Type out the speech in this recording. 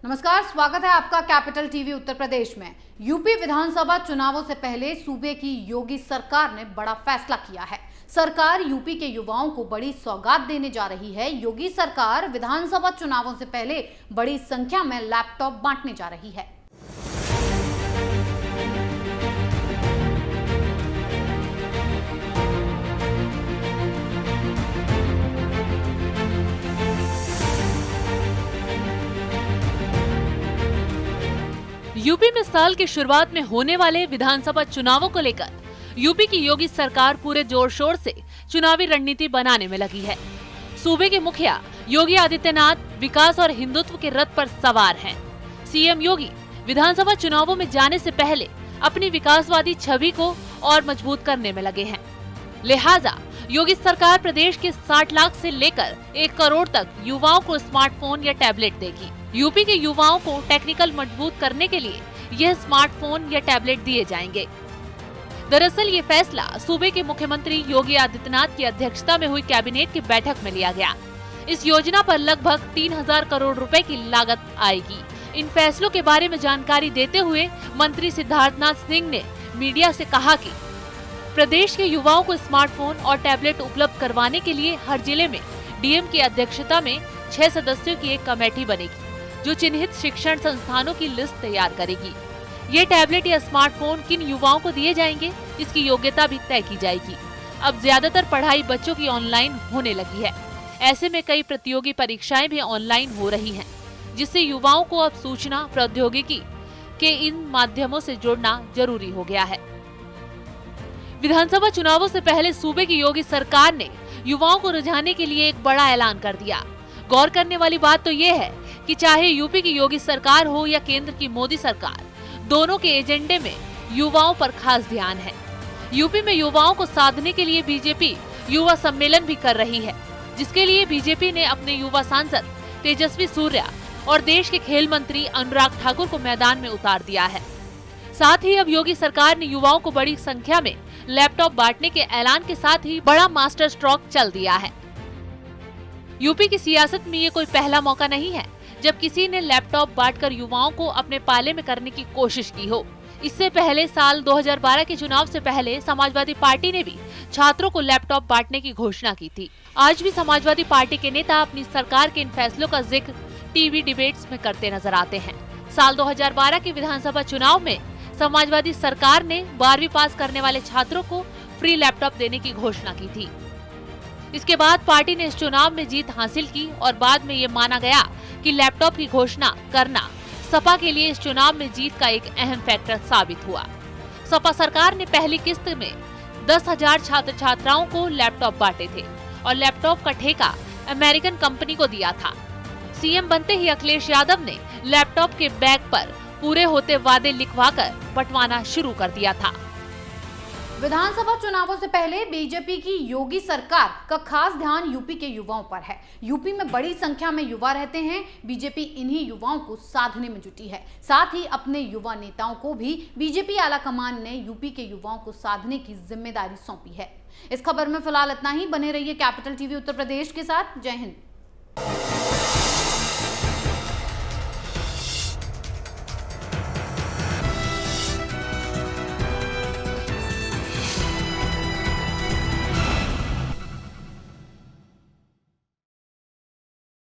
नमस्कार, स्वागत है आपका कैपिटल टीवी उत्तर प्रदेश में। यूपी विधानसभा चुनावों से पहले सूबे की योगी सरकार ने बड़ा फैसला किया है। सरकार यूपी के युवाओं को बड़ी सौगात देने जा रही है। योगी सरकार विधानसभा चुनावों से पहले बड़ी संख्या में लैपटॉप बांटने जा रही है। यूपी में साल की शुरुआत में होने वाले विधानसभा चुनावों को लेकर यूपी की योगी सरकार पूरे जोर शोर से चुनावी रणनीति बनाने में लगी है। सूबे के मुखिया योगी आदित्यनाथ विकास और हिंदुत्व के रथ पर सवार हैं। सीएम योगी विधानसभा चुनावों में जाने से पहले अपनी विकासवादी छवि को और मजबूत करने में लगे हैं। लिहाजा योगी सरकार प्रदेश के 60 लाख से लेकर 1 करोड़ तक युवाओं को स्मार्टफोन या टैबलेट देगी। यूपी के युवाओं को टेक्निकल मजबूत करने के लिए यह स्मार्टफोन या टैबलेट दिए जाएंगे। दरअसल ये फैसला सूबे के मुख्यमंत्री योगी आदित्यनाथ की अध्यक्षता में हुई कैबिनेट की बैठक में लिया गया। इस योजना पर लगभग 3000 करोड़ रुपए की लागत आएगी। इन फैसलों के बारे में जानकारी देते हुए मंत्री सिद्धार्थनाथ सिंह ने मीडिया से कहा कि प्रदेश के युवाओं को स्मार्टफोन और टैबलेट उपलब्ध करवाने के लिए हर जिले में डीएम की अध्यक्षता में 6 सदस्यों की एक कमेटी बनेगी, जो चिन्हित शिक्षण संस्थानों की लिस्ट तैयार करेगी। ये टैबलेट या स्मार्टफोन किन युवाओं को दिए जाएंगे, इसकी योग्यता भी तय की जाएगी। अब ज्यादातर पढ़ाई बच्चों की ऑनलाइन होने लगी है। ऐसे में कई प्रतियोगी परीक्षाएं भी ऑनलाइन हो रही हैं, जिससे युवाओं को अब सूचना प्रौद्योगिकी के इन माध्यमों से जुड़ना जरूरी हो गया है। विधानसभा चुनावों से पहले सूबे की योगी सरकार ने युवाओं को रिझाने के लिए एक बड़ा ऐलान कर दिया। गौर करने वाली बात तो ये है कि चाहे यूपी की योगी सरकार हो या केंद्र की मोदी सरकार, दोनों के एजेंडे में युवाओं पर खास ध्यान है। यूपी में युवाओं को साधने के लिए बीजेपी युवा सम्मेलन भी कर रही है, जिसके लिए बीजेपी ने अपने युवा सांसद तेजस्वी सूर्या और देश के खेल मंत्री अनुराग ठाकुर को मैदान में उतार दिया है। साथ ही अब योगी सरकार ने युवाओं को बड़ी संख्या में लैपटॉप बांटने के ऐलान के साथ ही बड़ा मास्टर स्ट्रोक चल दिया है। यूपी की सियासत में ये कोई पहला मौका नहीं है जब किसी ने लैपटॉप बांटकर युवाओं को अपने पाले में करने की कोशिश की हो। इससे पहले साल 2012 के चुनाव से पहले समाजवादी पार्टी ने भी छात्रों को लैपटॉप बांटने की घोषणा की थी। आज भी समाजवादी पार्टी के नेता अपनी सरकार के इन फैसलों का जिक्र टीवी डिबेट्स में करते नजर आते हैं। साल 2012 के विधानसभा चुनाव में समाजवादी सरकार ने 12वीं पास करने वाले छात्रों को फ्री लैपटॉप देने की घोषणा की थी। इसके बाद पार्टी ने इस चुनाव में जीत हासिल की और बाद में ये माना गया कि लैपटॉप की घोषणा करना सपा के लिए इस चुनाव में जीत का एक अहम फैक्टर साबित हुआ। सपा सरकार ने पहली किस्त में 10,000 छात्र छात्राओं को लैपटॉप बांटे थे और लैपटॉप का ठेका अमेरिकन कंपनी को दिया था। सीएम बनते ही अखिलेश यादव ने लैपटॉप के बैग पर पूरे होते वादे लिखवाकर बंटवाना शुरू कर दिया था। विधानसभा चुनावों से पहले बीजेपी की योगी सरकार का खास ध्यान यूपी के युवाओं पर है। यूपी में बड़ी संख्या में युवा रहते हैं। बीजेपी इन्हीं युवाओं को साधने में जुटी है। साथ ही अपने युवा नेताओं को भी बीजेपी आलाकमान ने यूपी के युवाओं को साधने की जिम्मेदारी सौंपी है। इस खबर में फिलहाल इतना ही। बने रहिए कैपिटल टीवी उत्तर प्रदेश के साथ। जय हिंद।